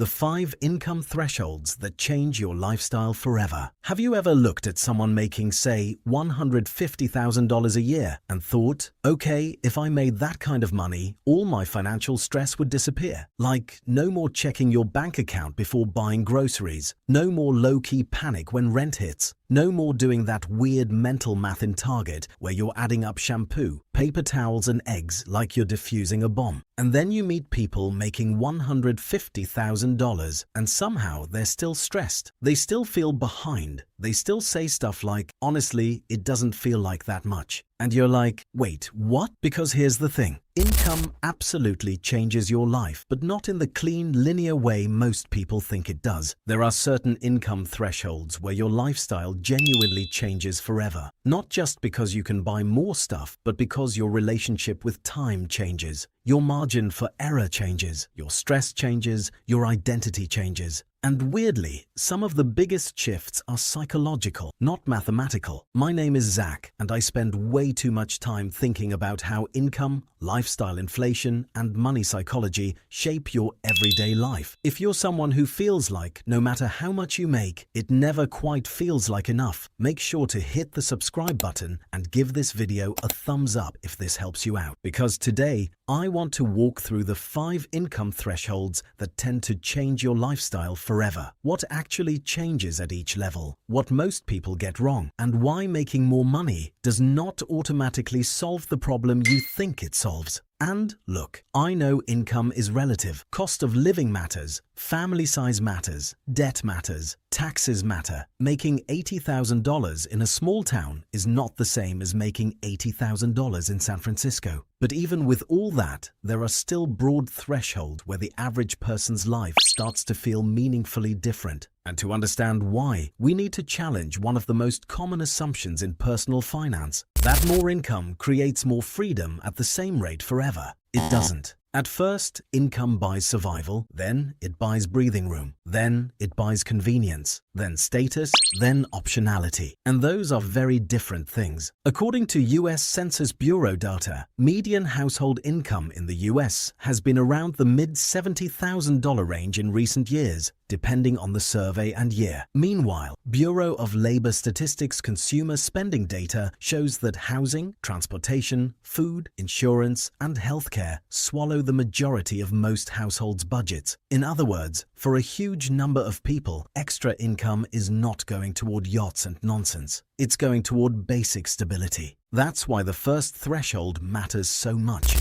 the 5 income thresholds that change your lifestyle forever. Have you ever looked at someone making, say, $150,000 a year and thought, okay, if I made that kind of money, all my financial stress would disappear? Like, no more checking your bank account before buying groceries, no more low-key panic when rent hits, no more doing that weird mental math in Target where you're adding up shampoo, paper towels and eggs like you're defusing a bomb. And then you meet people making $150,000 and somehow they're still stressed. They still feel behind. They still say stuff like, honestly, it doesn't feel like that much. And you're like, wait, what? Because here's the thing. Income absolutely changes your life, but not in the clean, linear way most people think it does. There are certain income thresholds where your lifestyle genuinely changes forever. Not just because you can buy more stuff, but because your relationship with time changes. Your margin for error changes, your stress changes, your identity changes. And weirdly, some of the biggest shifts are psychological, not mathematical. My name is Zach, and I spend way too much time thinking about how income, lifestyle inflation, and money psychology shape your everyday life. If you're someone who feels like, no matter how much you make, it never quite feels like enough, make sure to hit the subscribe button and give this video a thumbs up if this helps you out. Because today, I want to walk through the 5 income thresholds that tend to change your lifestyle forever. What actually changes at each level, what most people get wrong, and why making more money does not automatically solve the problem you think it solves. And look, I know income is relative. Cost of living matters, family size matters, debt matters, taxes matter. Making $80,000 in a small town is not the same as making $80,000 in San Francisco. But even with all that, there are still broad thresholds where the average person's life starts to feel meaningfully different. And to understand why, we need to challenge one of the most common assumptions in personal finance, that more income creates more freedom at the same rate forever. It doesn't. At first, income buys survival, then it buys breathing room, then it buys convenience, then status, then optionality. And those are very different things. According to US Census Bureau data, median household income in the US has been around the mid-$70,000 range in recent years, depending on the survey and year. Meanwhile, Bureau of Labor Statistics consumer spending data shows that housing, transportation, food, insurance, and healthcare swallow the majority of most households' budgets. In other words, for a huge number of people, extra income is not going toward yachts and nonsense. It's going toward basic stability. That's why the first threshold matters so much.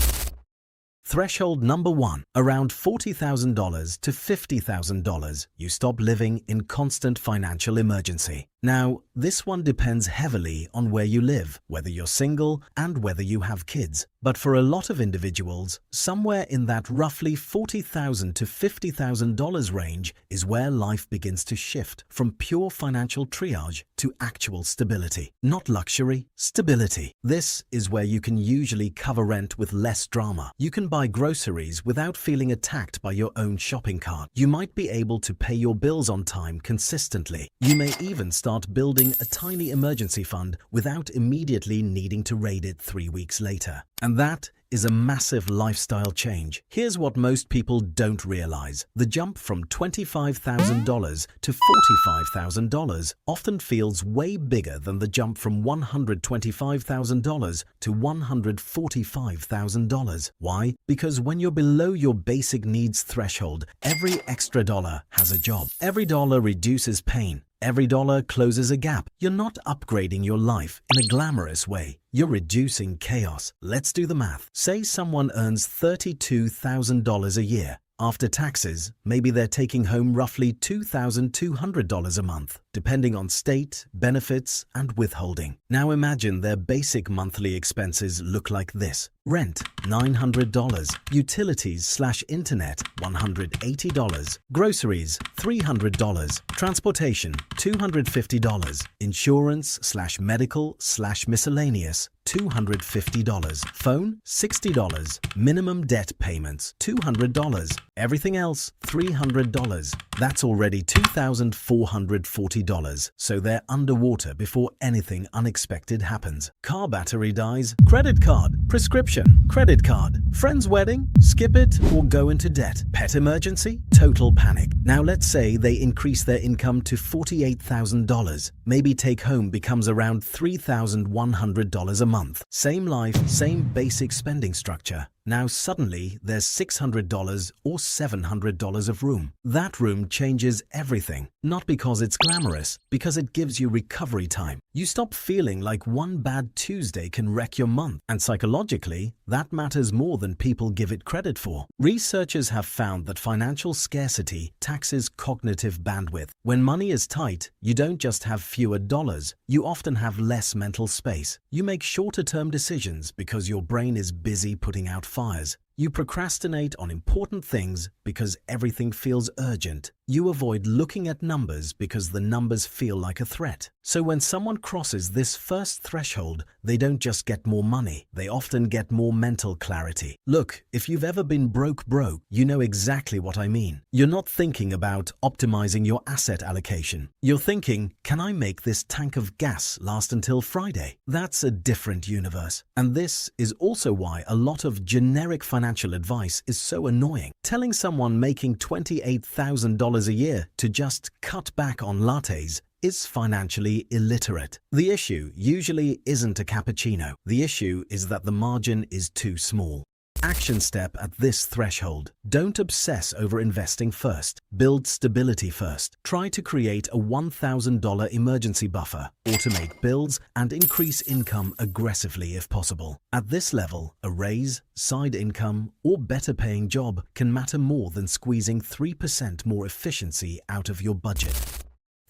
Threshold number 1, around $40,000 to $50,000, you stop living in constant financial emergency. Now, this one depends heavily on where you live, whether you're single, and whether you have kids. But for a lot of individuals, somewhere in that roughly $40,000 to $50,000 range is where life begins to shift from pure financial triage to actual stability. Not luxury, stability. This is where you can usually cover rent with less drama. You can buy groceries without feeling attacked by your own shopping cart. You might be able to pay your bills on time consistently. You may even start building a tiny emergency fund without immediately needing to raid it 3 weeks later. And that is a massive lifestyle change. Here's what most people don't realize. The jump from $25,000 to $45,000 often feels way bigger than the jump from $125,000 to $145,000. Why? Because when you're below your basic needs threshold, every extra dollar has a job. Every dollar reduces pain. Every dollar closes a gap. You're not upgrading your life in a glamorous way. You're reducing chaos. Let's do the math. Say someone earns $32,000 a year. After taxes, maybe they're taking home roughly $2,200 a month, depending on state, benefits, and withholding. Now imagine their basic monthly expenses look like this. Rent, $900. Utilities/internet, $180. Groceries, $300. Transportation, $250. Insurance/medical/miscellaneous, $250. Phone, $60. Minimum debt payments, $200. Everything else, $300. That's already $2,440. So they're underwater before anything unexpected happens. Car battery dies, credit card, prescription, Recession, credit card, friend's wedding, skip it or go into debt. Pet emergency, total panic. Now let's say they increase their income to $48,000. Maybe take home becomes around $3,100 a month. Same life, same basic spending structure. Now suddenly there's $600 or $700 of room. That room changes everything. Not because it's glamorous, because it gives you recovery time. You stop feeling like one bad Tuesday can wreck your month. And psychologically, that matters more than people give it credit for. Researchers have found that financial scarcity taxes cognitive bandwidth. When money is tight, you don't just have fewer dollars, you often have less mental space. You make shorter-term decisions because your brain is busy putting out fires. You procrastinate on important things because everything feels urgent. You avoid looking at numbers because the numbers feel like a threat. So when someone crosses this first threshold, they don't just get more money, they often get more mental clarity. Look, if you've ever been broke, you know exactly what I mean. You're not thinking about optimizing your asset allocation. You're thinking, can I make this tank of gas last until Friday? That's a different universe. And this is also why a lot of generic financial advice is so annoying. Telling someone making $28,000 a year to just cut back on lattes is financially illiterate. The issue usually isn't a cappuccino. The issue is that the margin is too small. Action step at this threshold. Don't obsess over investing first. Build stability first. Try to create a $1,000 emergency buffer, automate bills, and increase income aggressively if possible. At this level, a raise, side income, or better paying job can matter more than squeezing 3% more efficiency out of your budget.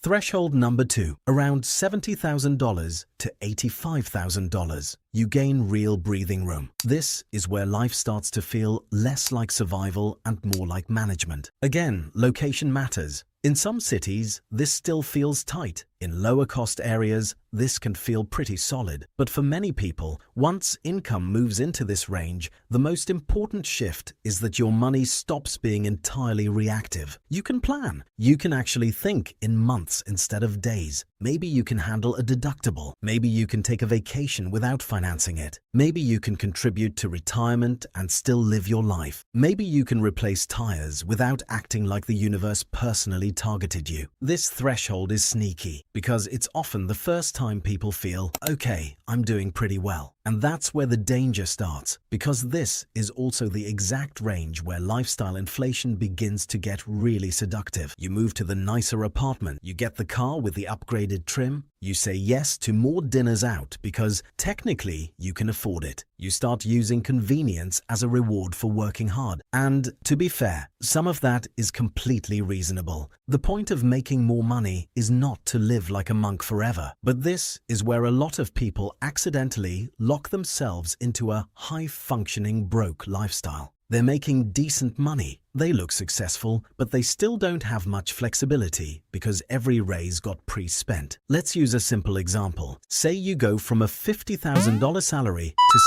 Threshold number 2, around $70,000 to $85,000. You gain real breathing room. This is where life starts to feel less like survival and more like management. Again, location matters. In some cities, this still feels tight. In lower cost areas, this can feel pretty solid. But for many people, once income moves into this range, the most important shift is that your money stops being entirely reactive. You can plan. You can actually think in months instead of days. Maybe you can handle a deductible. Maybe you can take a vacation without financing it. Maybe you can contribute to retirement and still live your life. Maybe you can replace tires without acting like the universe personally targeted you. This threshold is sneaky because it's often the first time people feel, okay, I'm doing pretty well. And that's where the danger starts, because this is also the exact range where lifestyle inflation begins to get really seductive. You move to the nicer apartment, you get the car with the upgraded trim, you say yes to more dinners out because technically you can afford it. You start using convenience as a reward for working hard. And to be fair, some of that is completely reasonable. The point of making more money is not to live like a monk forever. But this is where a lot of people accidentally lock themselves into a high-functioning broke lifestyle. They're making decent money, they look successful, but they still don't have much flexibility because every raise got pre-spent. Let's use a simple example. Say you go from a $50,000 salary to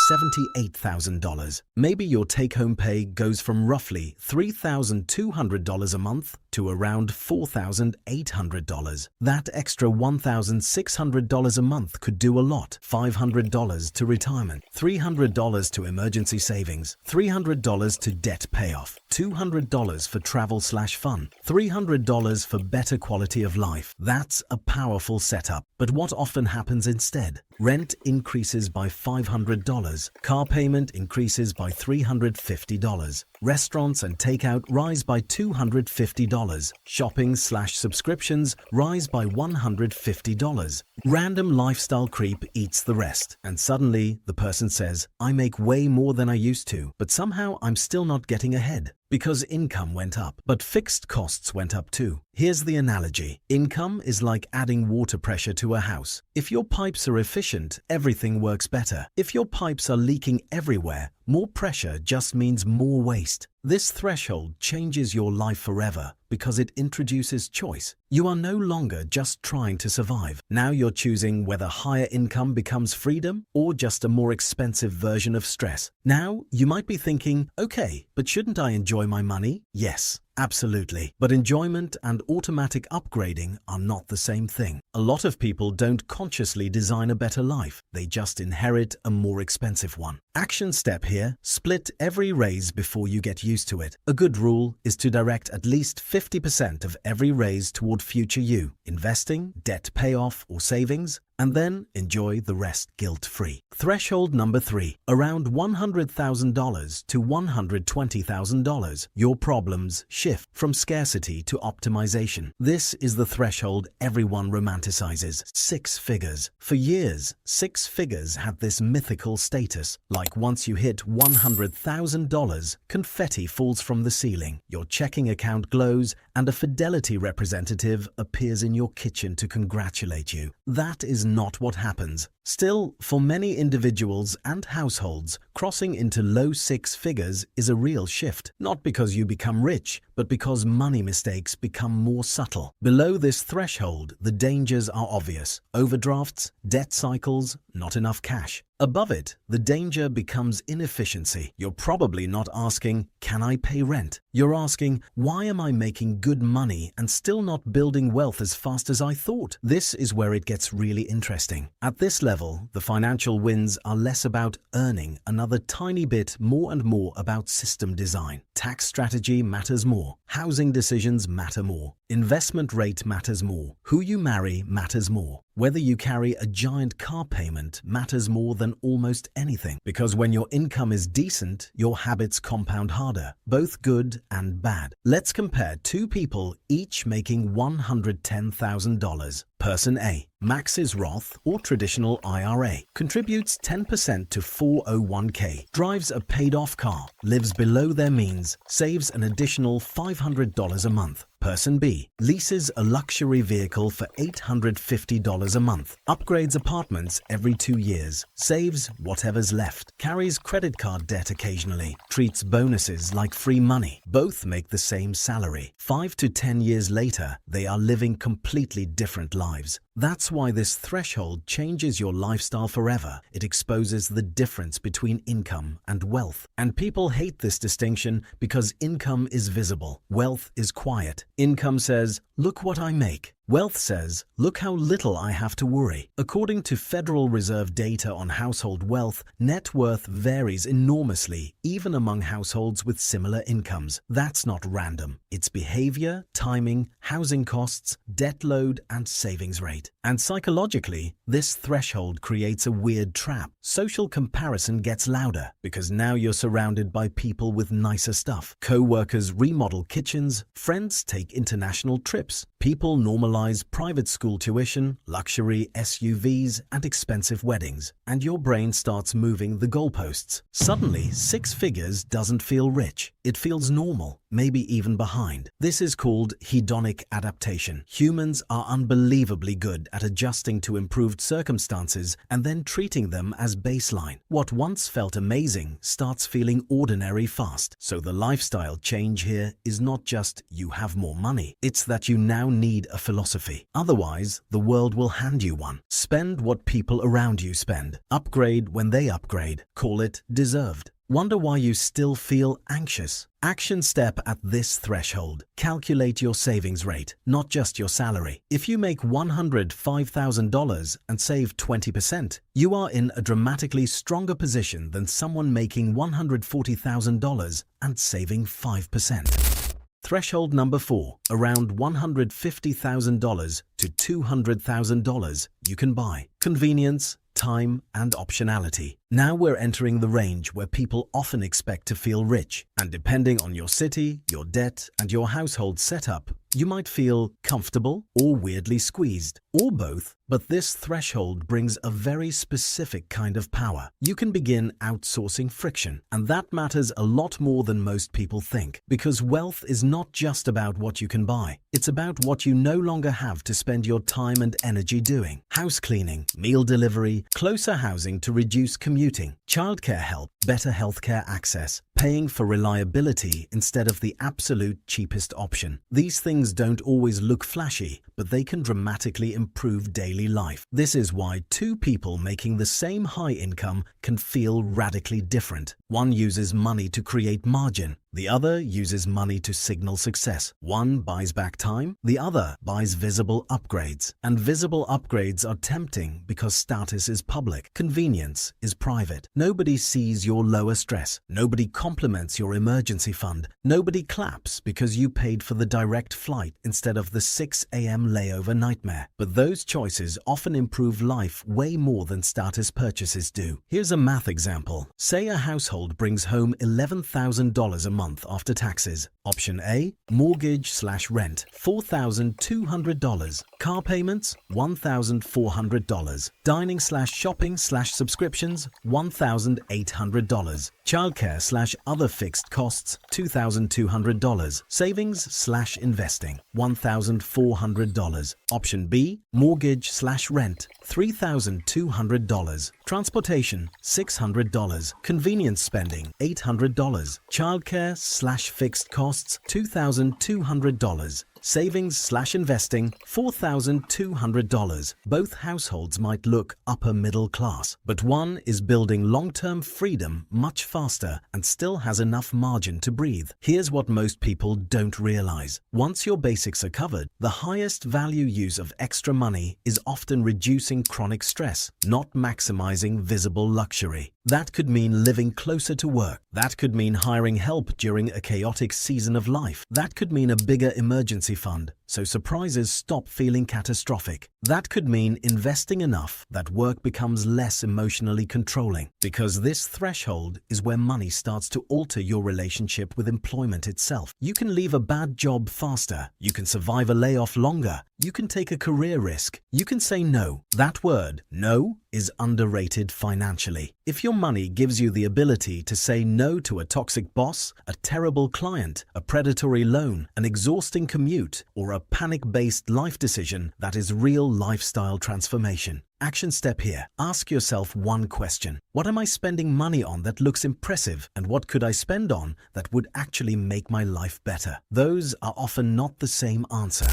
$78,000. Maybe your take-home pay goes from roughly $3,200 a month to around $4,800. That extra $1,600 a month could do a lot. $500 to retirement, $300 to emergency savings, $300 to debt payoff, $200 for travel/fun, $300 for better quality of life. That's a powerful setup. But what often happens instead? Rent increases by $500, car payment increases by $350, restaurants and takeout rise by $250, shopping/subscriptions rise by $150. Random lifestyle creep eats the rest, and suddenly the person says, I make way more than I used to, but somehow I'm still not getting ahead. Because income went up, but fixed costs went up too. Here's the analogy. Income is like adding water pressure to a house. If your pipes are efficient, everything works better. If your pipes are leaking everywhere, more pressure just means more waste. This threshold changes your life forever because it introduces choice. You are no longer just trying to survive. Now you're choosing whether higher income becomes freedom or just a more expensive version of stress. Now you might be thinking, okay, but shouldn't I enjoy my money? Yes, absolutely. But enjoyment and automatic upgrading are not the same thing. A lot of people don't consciously design a better life. They just inherit a more expensive one. Action step here: split every raise before you get used to it. A good rule is to direct at least 50% of every raise toward future you, investing, debt payoff, or savings, and then enjoy the rest guilt-free. Threshold number 3, around $100,000 to $120,000. Your problems shift from scarcity to optimization. This is the threshold everyone romanticizes. 6 figures. For years, 6 figures had this mythical status. Like once you hit $100,000, confetti falls from the ceiling, your checking account glows, and a Fidelity representative appears in your kitchen to congratulate you. That is not what happens. Still, for many individuals and households, crossing into low 6 figures is a real shift. Not because you become rich, but because money mistakes become more subtle. Below this threshold, the dangers are obvious: overdrafts, debt cycles, not enough cash. Above it, the danger becomes inefficiency. You're probably not asking, can I pay rent? You're asking, why am I making good money and still not building wealth as fast as I thought? This is where it gets really interesting. At this level, the financial wins are less about earning another tiny bit more and more about system design. Tax strategy matters more. Housing decisions matter more. Investment rate matters more. Who you marry matters more. Whether you carry a giant car payment matters more than almost anything, because when your income is decent, your habits compound harder, both good and bad. Let's compare 2 people each making $110,000. Person A, maxes Roth or traditional IRA, contributes 10% to 401k, drives a paid-off car, lives below their means, saves an additional $500 a month. Person B, leases a luxury vehicle for $850 a month, upgrades apartments every 2 years, saves whatever's left, carries credit card debt occasionally, treats bonuses like free money. Both make the same salary. 5 to 10 years later, they are living completely different lives. That's why this threshold changes your lifestyle forever. It exposes the difference between income and wealth. And people hate this distinction because income is visible, wealth is quiet. Income says, look what I make. Wealth says, look how little I have to worry. According to Federal Reserve data on household wealth, net worth varies enormously, even among households with similar incomes. That's not random. It's behavior, timing, housing costs, debt load, and savings rate. And psychologically, this threshold creates a weird trap. Social comparison gets louder because now you're surrounded by people with nicer stuff. Co-workers remodel kitchens, friends take international trips, people normalize private school tuition, luxury SUVs, and expensive weddings, and your brain starts moving the goalposts. Suddenly, 6 figures doesn't feel rich. It feels normal, maybe even behind. This is called hedonic adaptation. Humans are unbelievably good at adjusting to improved circumstances and then treating them as baseline. What once felt amazing starts feeling ordinary fast. So the lifestyle change here is not just you have more money. It's that you now need a philosophy. Otherwise, the world will hand you one. Spend what people around you spend. Upgrade when they upgrade. Call it deserved. Wonder why you still feel anxious? Action step at this threshold. Calculate your savings rate, not just your salary. If you make $105,000 and save 20%, you are in a dramatically stronger position than someone making $140,000 and saving 5%. Threshold number 4, around $150,000 to $200,000 you can buy. Convenience, time, and optionality. Now we're entering the range where people often expect to feel rich, and depending on your city, your debt, and your household setup, you might feel comfortable or weirdly squeezed, or both. But this threshold brings a very specific kind of power. You can begin outsourcing friction, and that matters a lot more than most people think, because wealth is not just about what you can buy. It's about what you no longer have to spend your time and energy doing. House cleaning, meal delivery, closer housing to reduce commute commuting, childcare help, better healthcare access, paying for reliability instead of the absolute cheapest option. These things don't always look flashy, but they can dramatically improve daily life. This is why two people making the same high income can feel radically different. One uses money to create margin. The other uses money to signal success. One buys back time, the other buys visible upgrades. And visible upgrades are tempting because status is public, convenience is private. Nobody sees your lower stress. Nobody compliments your emergency fund. Nobody claps because you paid for the direct flight instead of the 6 a.m. layover nightmare. But those choices often improve life way more than status purchases do. Here's a math example. Say a household brings home $11,000 a month after taxes. Option A, mortgage/rent, $4,200. Car payments, $1,400. Dining/shopping/subscriptions, $1,800. Childcare/other fixed costs, $2,200. Savings/investing, $1,400. Option B, mortgage/rent, $3,200. Transportation, $600. Convenience spending, $800. Childcare/fixed costs, $2,200. Savings/investing, $4,200. Both households might look upper middle class, but one is building long-term freedom much faster and still has enough margin to breathe. Here's what most people don't realize. Once your basics are covered, the highest value use of extra money is often reducing chronic stress, not maximizing visible luxury. That could mean living closer to work. That could mean hiring help during a chaotic season of life. That could mean a bigger emergency fund, so surprises stop feeling catastrophic. That could mean investing enough that work becomes less emotionally controlling, because this threshold is where money starts to alter your relationship with employment itself. You can leave a bad job faster. You can survive a layoff longer. You can take a career risk. You can say no. That word, no, is underrated financially. If your money gives you the ability to say no to a toxic boss, a terrible client, a predatory loan, an exhausting commute, or a panic-based life decision, that is real lifestyle transformation. Action step here. Ask yourself one question. What am I spending money on that looks impressive, and what could I spend on that would actually make my life better? Those are often not the same answer.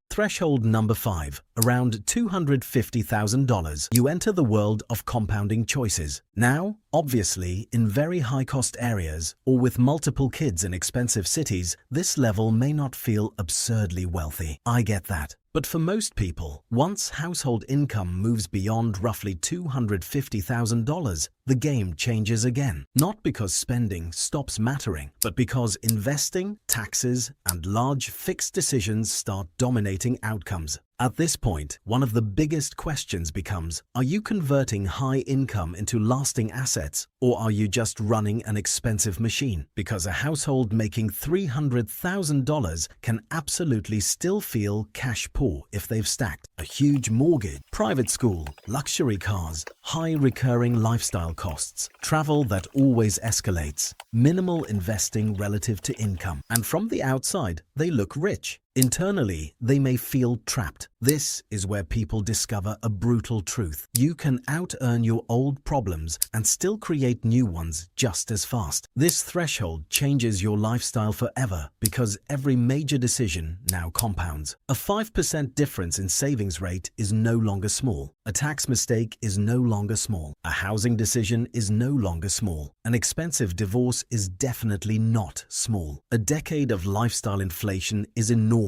Threshold number 5, around $250,000. You enter the world of compounding choices. Now, obviously, in very high-cost areas or with multiple kids in expensive cities, this level may not feel absurdly wealthy. I get that. But for most people, once household income moves beyond roughly $250,000, the game changes again. Not because spending stops mattering, but because investing, taxes, and large fixed decisions start dominating outcomes. At this point, one of the biggest questions becomes, are you converting high income into lasting assets, or are you just running an expensive machine? Because a household making $300,000 can absolutely still feel cash poor if they've stacked a huge mortgage, private school, luxury cars, high recurring lifestyle costs, travel that always escalates, minimal investing relative to income. And from the outside, they look rich. Internally, they may feel trapped. This is where people discover a brutal truth. You can out-earn your old problems and still create new ones just as fast. This threshold changes your lifestyle forever because every major decision now compounds. A 5% difference in savings rate is no longer small. A tax mistake is no longer small. A housing decision is no longer small. An expensive divorce is definitely not small. A decade of lifestyle inflation is enormous.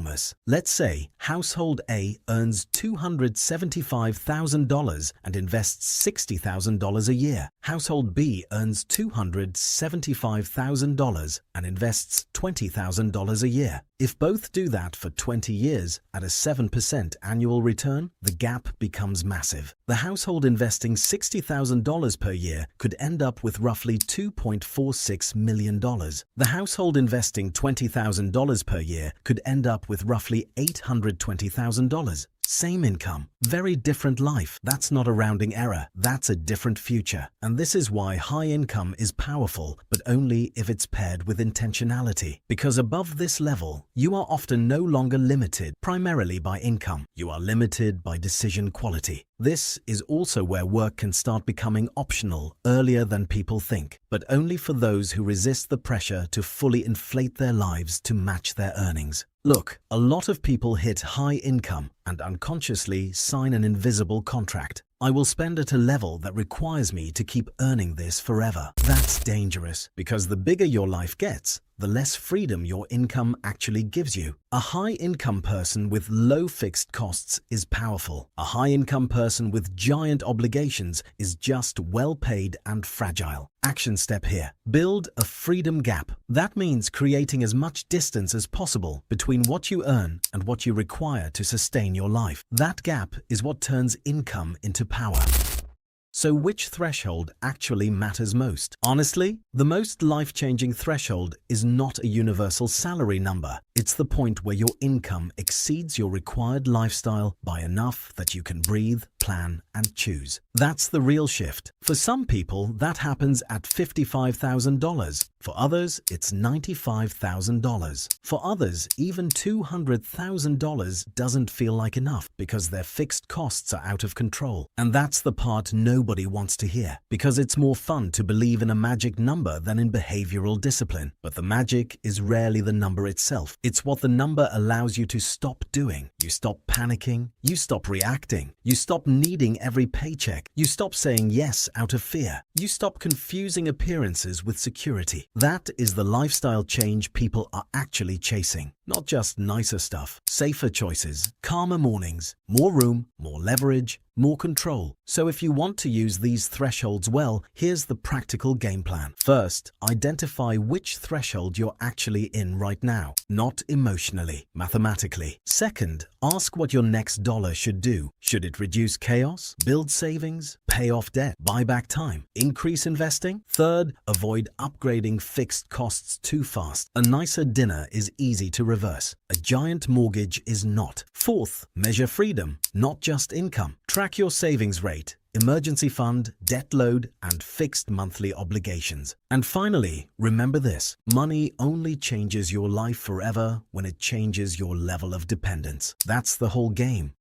Let's say household A earns $275,000 and invests $60,000 a year. Household B earns $275,000 and invests $20,000 a year. If both do that for 20 years at a 7% annual return, the gap becomes massive. The household investing $60,000 per year could end up with roughly $2.46 million. The household investing $20,000 per year could end up with roughly $820,000. Same income, very different life. That's not a rounding error. That's a different future. And this is why high income is powerful, but only if it's paired with intentionality. Because above this level, you are often no longer limited primarily by income. You are limited by decision quality. This is also where work can start becoming optional earlier than people think, but only for those who resist the pressure to fully inflate their lives to match their earnings. Look, a lot of people hit high income and unconsciously sign an invisible contract. I will spend at a level that requires me to keep earning this forever. That's dangerous, because the bigger your life gets, the less freedom your income actually gives you. A high-income person with low fixed costs is powerful. A high-income person with giant obligations is just well-paid and fragile. Action step here. Build a freedom gap. That means creating as much distance as possible between what you earn and what you require to sustain your life. That gap is what turns income into power. So which threshold actually matters most? Honestly, the most life-changing threshold is not a universal salary number. It's the point where your income exceeds your required lifestyle by enough that you can breathe, plan, and choose. That's the real shift. For some people, that happens at $55,000. For others, it's $95,000. For others, even $200,000 doesn't feel like enough because their fixed costs are out of control. And that's the part nobody wants to hear, because it's more fun to believe in a magic number than in behavioral discipline. But the magic is rarely the number itself. It's what the number allows you to stop doing. You stop panicking. You stop reacting. You stop needing every paycheck. You stop saying yes out of fear. You stop confusing appearances with security. That is the lifestyle change people are actually chasing. Not just nicer stuff, safer choices, calmer mornings, more room, more leverage, more control. So if you want to use these thresholds well, here's the practical game plan. First, identify which threshold you're actually in right now, not emotionally, mathematically. Second, ask what your next dollar should do. Should it reduce chaos, build savings, pay off debt, buy back time, increase investing? Third, avoid upgrading fixed costs too fast. A nicer dinner is easy to reverse. A giant mortgage is not. Fourth, measure freedom, not just income. Track your savings rate, emergency fund, debt load, and fixed monthly obligations. And finally, remember this: money only changes your life forever when it changes your level of dependence. That's the whole game.